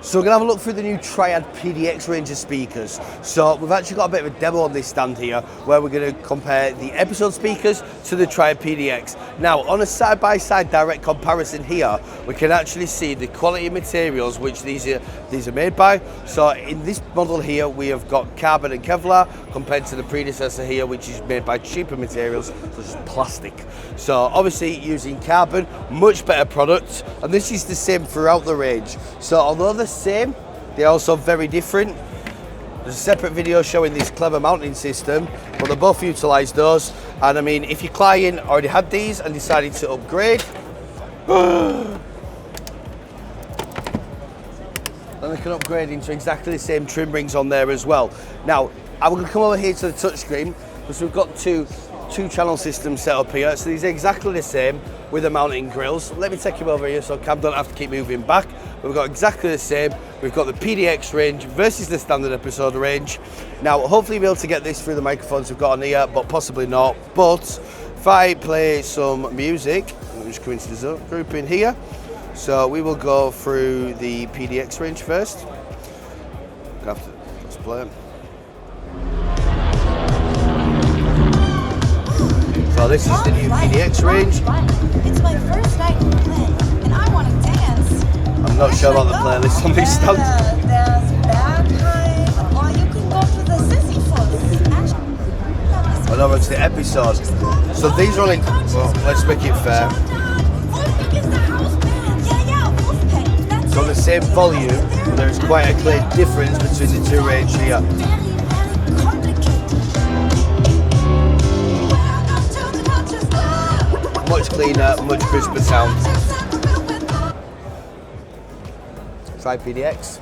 So we're going to have a look through the new Triad PDX range of speakers. So we've actually got a bit of a demo on this stand here where we're going to compare the episode speakers to the Triad PDX. Now on a side-by-side direct comparison here, we can actually see the quality of materials which these are made by. So in this model here we have got carbon and Kevlar compared to the predecessor here which is made by cheaper materials such as plastic. So obviously using carbon, much better product, and this is the same throughout the range. So although the same, they're also very different. There's a separate video showing this clever mounting system, but they both utilise those. And I mean, if your client already had these and decided to upgrade, then they can upgrade into exactly the same trim rings on there as well. Now, I'm going to come over here to the touchscreen because we've got two channel systems set up here. So these are exactly the same with the mounting grills. Let me take you over here so Cam don't have to keep moving back. We've got exactly the same. We've got the PDX range versus the standard episode range. Now, hopefully you'll be able to get this through the microphones we've got on here, but possibly not. But if I play some music, let me just come into the group in here. So we will go through the PDX range first. Let's play it. So this is the new PDX range. It's my first night in Berlin, and I want to dance. I'm not sure about the playlist on this stand. There's bagpipe, or you can go to the sissy falls. And over to the episode. So these are only, well, let's make it fair. So the same volume, but there is quite a clear difference between the two ranges here. Much cleaner, much crisper sound. Try PDX.